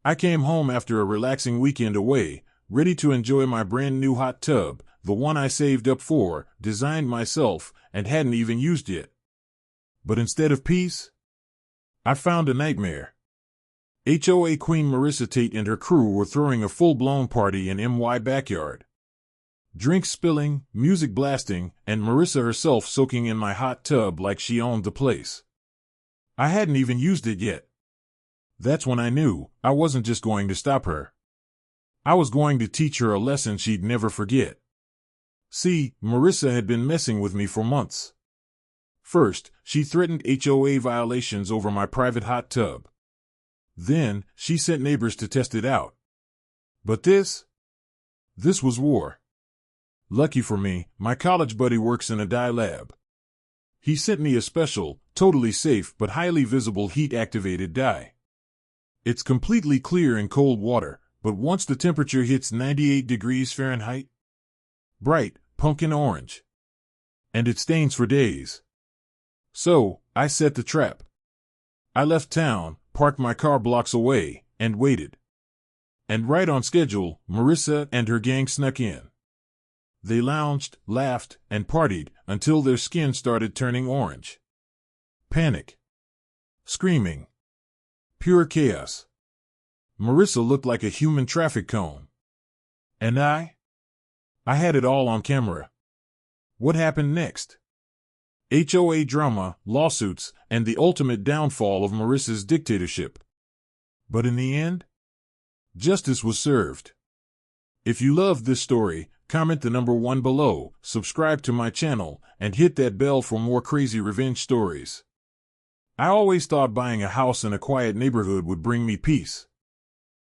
I came home after a relaxing weekend away, ready to enjoy my brand new hot tub, the one I saved up for, designed myself, and hadn't even used yet. But instead of peace, I found a nightmare. HOA Queen Marissa Tate and her crew were throwing a full-blown party in my backyard. Drinks spilling, music blasting, and Marissa herself soaking in my hot tub like she owned the place. I hadn't even used it yet. That's when I knew I wasn't just going to stop her. I was going to teach her a lesson she'd never forget. See, Marissa had been messing with me for months. First, she threatened HOA violations over my private hot tub. Then, she sent neighbors to test it out. But this was war. Lucky for me, my college buddy works in a dye lab. He sent me a special, totally safe but highly visible heat-activated dye. It's completely clear in cold water, but once the temperature hits 98 degrees Fahrenheit, bright, pumpkin orange. And it stains for days. So, I set the trap. I left town, parked my car blocks away, and waited. And right on schedule, Marissa and her gang snuck in. They lounged, laughed, and partied until their skin started turning orange. Panic. Screaming. Pure chaos. Marissa looked like a human traffic cone. And I had it all on camera. What happened next? HOA drama, lawsuits, and the ultimate downfall of Marissa's dictatorship. But in the end, justice was served. If you loved this story, comment the number 1 below, subscribe to my channel, and hit that bell for more crazy revenge stories. I always thought buying a house in a quiet neighborhood would bring me peace.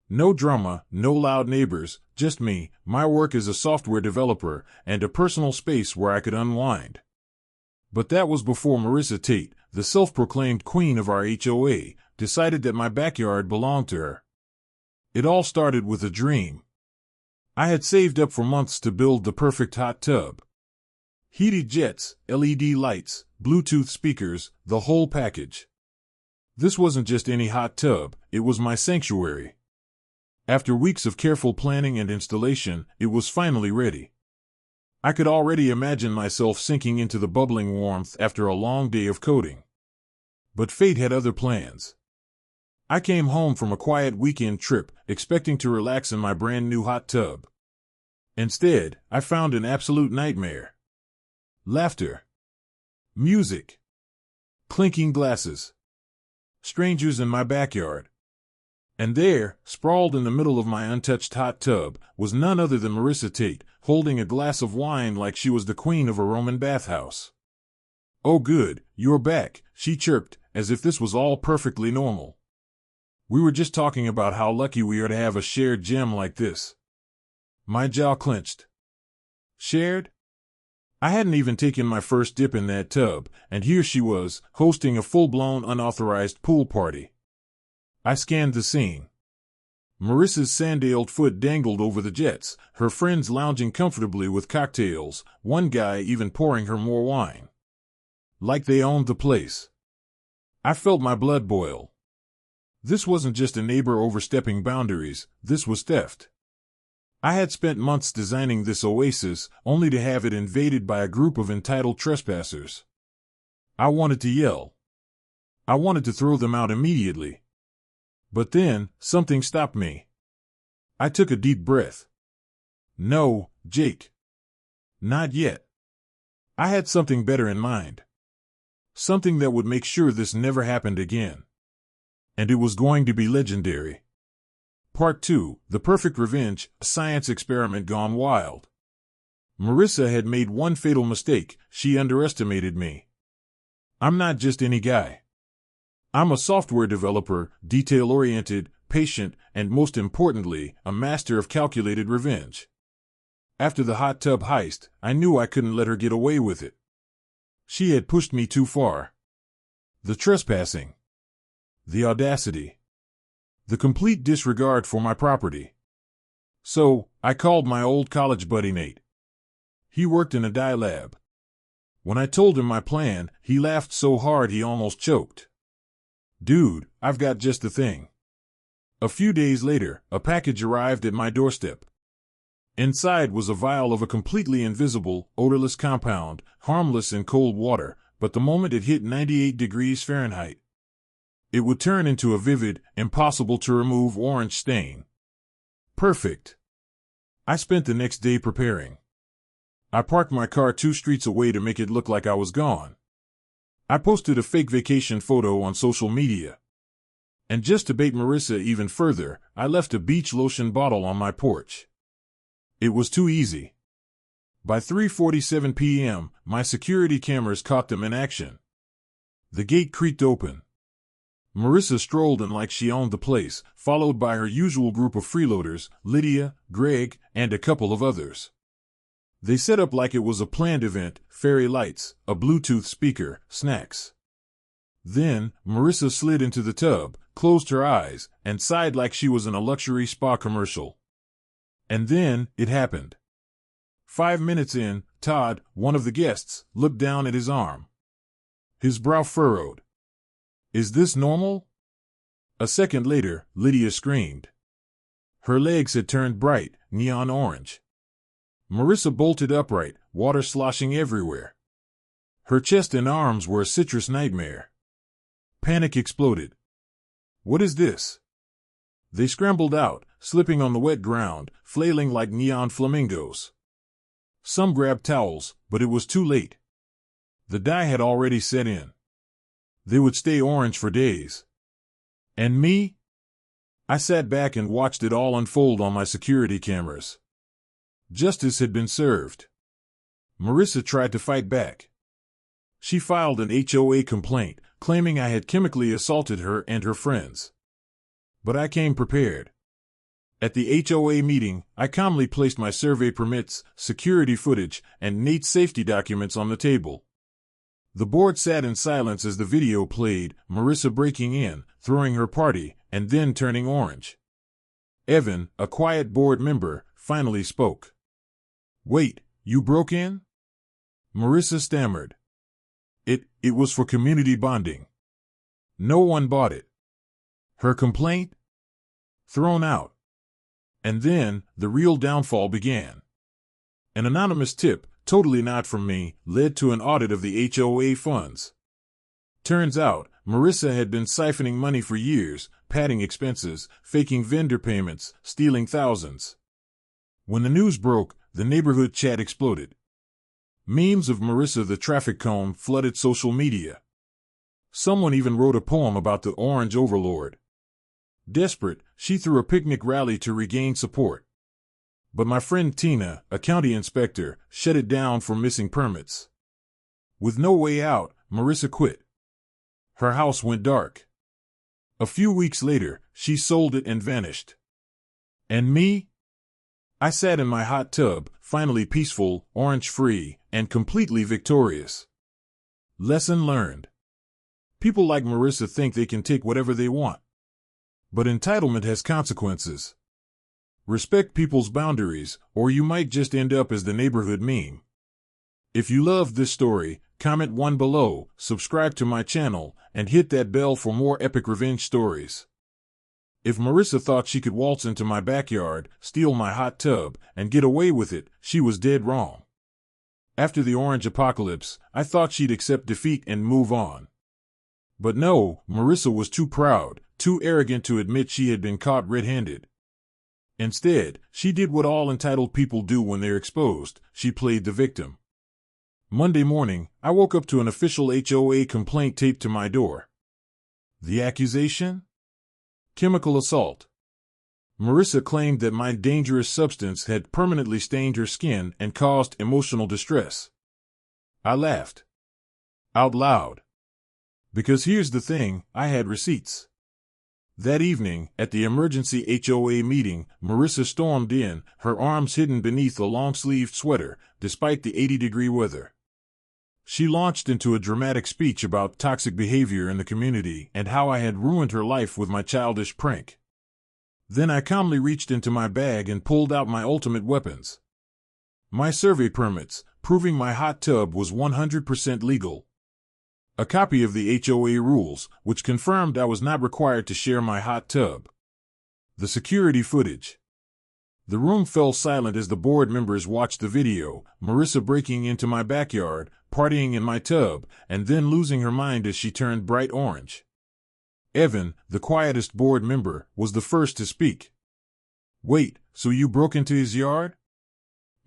No drama, no loud neighbors, just me, my work as a software developer, and a personal space where I could unwind. But that was before Marissa Tate, the self-proclaimed queen of our HOA, decided that my backyard belonged to her. It all started with a dream. I had saved up for months to build the perfect hot tub. Heated jets, LED lights, Bluetooth speakers, the whole package. This wasn't just any hot tub, it was my sanctuary. After weeks of careful planning and installation, it was finally ready. I could already imagine myself sinking into the bubbling warmth after a long day of coding. But fate had other plans. I came home from a quiet weekend trip, expecting to relax in my brand new hot tub. Instead, I found an absolute nightmare. Laughter. Music. Clinking glasses. Strangers in my backyard. And there, sprawled in the middle of my untouched hot tub, was none other than Marissa Tate, holding a glass of wine like she was the queen of a Roman bathhouse. "Oh good, you're back," she chirped, as if this was all perfectly normal. "We were just talking about how lucky we are to have a shared gem like this." My jaw clenched. Shared? I hadn't even taken my first dip in that tub, and here she was, hosting a full-blown unauthorized pool party. I scanned the scene. Marissa's sandaled foot dangled over the jets, her friends lounging comfortably with cocktails, one guy even pouring her more wine. Like they owned the place. I felt my blood boil. This wasn't just a neighbor overstepping boundaries, this was theft. I had spent months designing this oasis, only to have it invaded by a group of entitled trespassers. I wanted to yell. I wanted to throw them out immediately. But then, something stopped me. I took a deep breath. No, Jake. Not yet. I had something better in mind. Something that would make sure this never happened again. And it was going to be legendary. Part 2, The Perfect Revenge, a science experiment gone wild. Marissa had made one fatal mistake, she underestimated me. I'm not just any guy. I'm a software developer, detail-oriented, patient, and most importantly, a master of calculated revenge. After the hot tub heist, I knew I couldn't let her get away with it. She had pushed me too far. The trespassing. The audacity. The complete disregard for my property. So, I called my old college buddy Nate. He worked in a dye lab. When I told him my plan, he laughed so hard he almost choked. "Dude, I've got just the thing. A few days later, a package arrived at my doorstep. Inside was a vial of a completely invisible, odorless compound, harmless in cold water, but the moment it hit 98 degrees Fahrenheit, it would turn into a vivid, impossible to remove orange stain. Perfect. I spent the next day preparing. I parked my car 2 streets away to make it look like I was gone. I posted a fake vacation photo on social media. And just to bait Marissa even further, I left a beach lotion bottle on my porch. It was too easy. By 3:47 p.m., my security cameras caught them in action. The gate creaked open. Marissa strolled in like she owned the place, followed by her usual group of freeloaders, Lydia, Greg, and a couple of others. They set up like it was a planned event, fairy lights, a Bluetooth speaker, snacks. Then, Marissa slid into the tub, closed her eyes, and sighed like she was in a luxury spa commercial. And then, it happened. 5 minutes in, Todd, one of the guests, looked down at his arm. His brow furrowed. Is this normal? A second later, Lydia screamed. Her legs had turned bright, neon orange. Marissa bolted upright, water sloshing everywhere. Her chest and arms were a citrus nightmare. Panic exploded. What is this? They scrambled out, slipping on the wet ground, flailing like neon flamingos. Some grabbed towels, but it was too late. The dye had already set in. They would stay orange for days. And me? I sat back and watched it all unfold on my security cameras. Justice had been served. Marissa tried to fight back. She filed an HOA complaint, claiming I had chemically assaulted her and her friends. But I came prepared. At the HOA meeting, I calmly placed my survey permits, security footage, and Nate's safety documents on the table. The board sat in silence as the video played, Marissa breaking in, throwing her party, and then turning orange. Evan, a quiet board member, finally spoke. Wait, you broke in? Marissa stammered. It was for community bonding. No one bought it. Her complaint? Thrown out. And then, the real downfall began. An anonymous tip, totally not from me, led to an audit of the HOA funds. Turns out, Marissa had been siphoning money for years, padding expenses, faking vendor payments, stealing thousands. When the news broke, the neighborhood chat exploded. Memes of Marissa the traffic cone flooded social media. Someone even wrote a poem about the orange overlord. Desperate, she threw a picnic rally to regain support. But my friend Tina, a county inspector, shut it down for missing permits. With no way out, Marissa quit. Her house went dark. A few weeks later, she sold it and vanished. And me? I sat in my hot tub, finally peaceful, orange-free, and completely victorious. Lesson learned. People like Marissa think they can take whatever they want. But entitlement has consequences. Respect people's boundaries, or you might just end up as the neighborhood meme. If you loved this story, comment 1 below, subscribe to my channel, and hit that bell for more epic revenge stories. If Marissa thought she could waltz into my backyard, steal my hot tub, and get away with it, she was dead wrong. After the orange apocalypse, I thought she'd accept defeat and move on. But no, Marissa was too proud, too arrogant to admit she had been caught red-handed. Instead, she did what all entitled people do when they're exposed. She played the victim. Monday morning, I woke up to an official HOA complaint taped to my door. The accusation? Chemical assault. Marissa claimed that my dangerous substance had permanently stained her skin and caused emotional distress. I laughed. Out loud. Because here's the thing, I had receipts. That evening, at the emergency HOA meeting, Marissa stormed in, her arms hidden beneath a long-sleeved sweater, despite the 80-degree weather. She launched into a dramatic speech about toxic behavior in the community and how I had ruined her life with my childish prank. Then I calmly reached into my bag and pulled out my ultimate weapons. My survey permits, proving my hot tub was 100% legal. A copy of the HOA rules, which confirmed I was not required to share my hot tub. The security footage. The room fell silent as the board members watched the video, Marissa breaking into my backyard, partying in my tub, and then losing her mind as she turned bright orange. Evan, the quietest board member, was the first to speak. "Wait, so you broke into his yard?"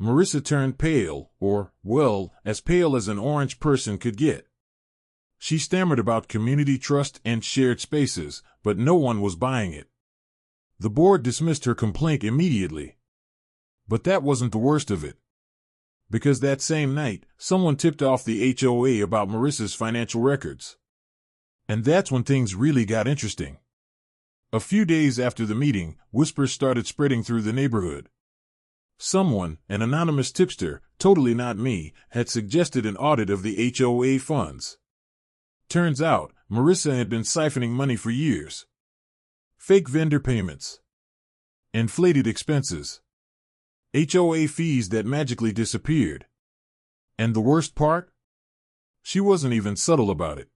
Marissa turned pale, or, well, as pale as an orange person could get. She stammered about community trust and shared spaces, but no one was buying it. The board dismissed her complaint immediately. But that wasn't the worst of it. Because that same night, someone tipped off the HOA about Marissa's financial records. And that's when things really got interesting. A few days after the meeting, whispers started spreading through the neighborhood. Someone, an anonymous tipster, totally not me, had suggested an audit of the HOA funds. Turns out, Marissa had been siphoning money for years. Fake vendor payments. Inflated expenses. HOA fees that magically disappeared. And the worst part? She wasn't even subtle about it.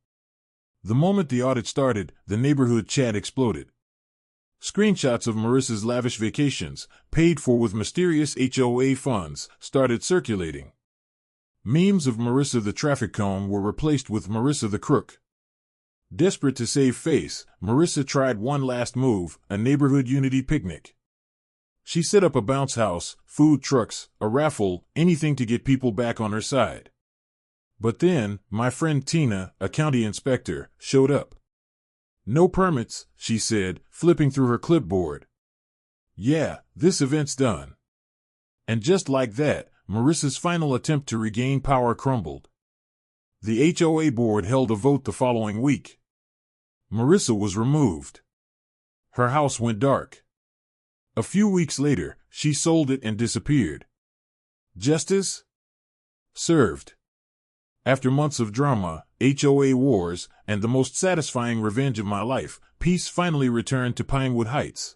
The moment the audit started, the neighborhood chat exploded. Screenshots of Marissa's lavish vacations, paid for with mysterious HOA funds, started circulating. Memes of Marissa the traffic cone were replaced with Marissa the crook. Desperate to save face, Marissa tried one last move, a neighborhood unity picnic. She set up a bounce house, food trucks, a raffle, anything to get people back on her side. But then, my friend Tina, a county inspector, showed up. "No permits," she said, flipping through her clipboard. "Yeah, this event's done." And just like that, Marissa's final attempt to regain power crumbled. The HOA board held a vote the following week. Marissa was removed. Her house went dark. A few weeks later, she sold it and disappeared. Justice? Served. After months of drama, HOA wars, and the most satisfying revenge of my life, peace finally returned to Pinewood Heights.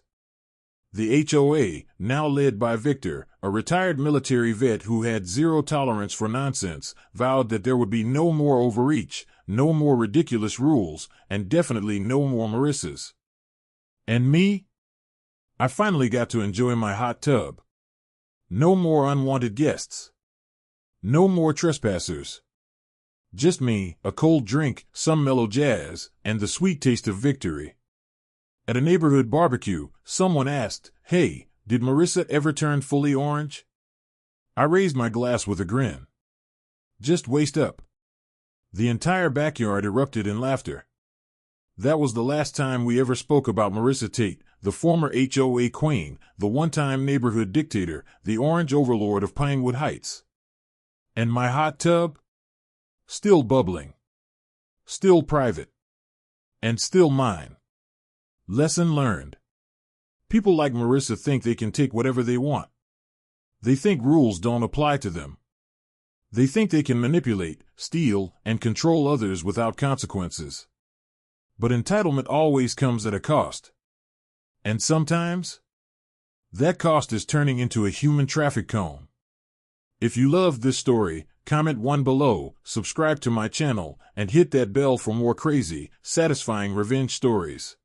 The HOA, now led by Victor, a retired military vet who had zero tolerance for nonsense, vowed that there would be no more overreach, no more ridiculous rules, and definitely no more Marissas. And me? I finally got to enjoy my hot tub. No more unwanted guests. No more trespassers. Just me, a cold drink, some mellow jazz, and the sweet taste of victory. At a neighborhood barbecue, someone asked, "Hey, did Marissa ever turn fully orange?" I raised my glass with a grin. Just waist up. The entire backyard erupted in laughter. That was the last time we ever spoke about Marissa Tate, the former HOA queen, the one-time neighborhood dictator, the orange overlord of Pinewood Heights. And my hot tub? Still bubbling. Still private. And still mine. Lesson learned. People like Marissa think they can take whatever they want. They think rules don't apply to them. They think they can manipulate, steal, and control others without consequences. But entitlement always comes at a cost. And sometimes, that cost is turning into a human traffic cone. If you loved this story, comment 1 below, subscribe to my channel, and hit that bell for more crazy, satisfying revenge stories.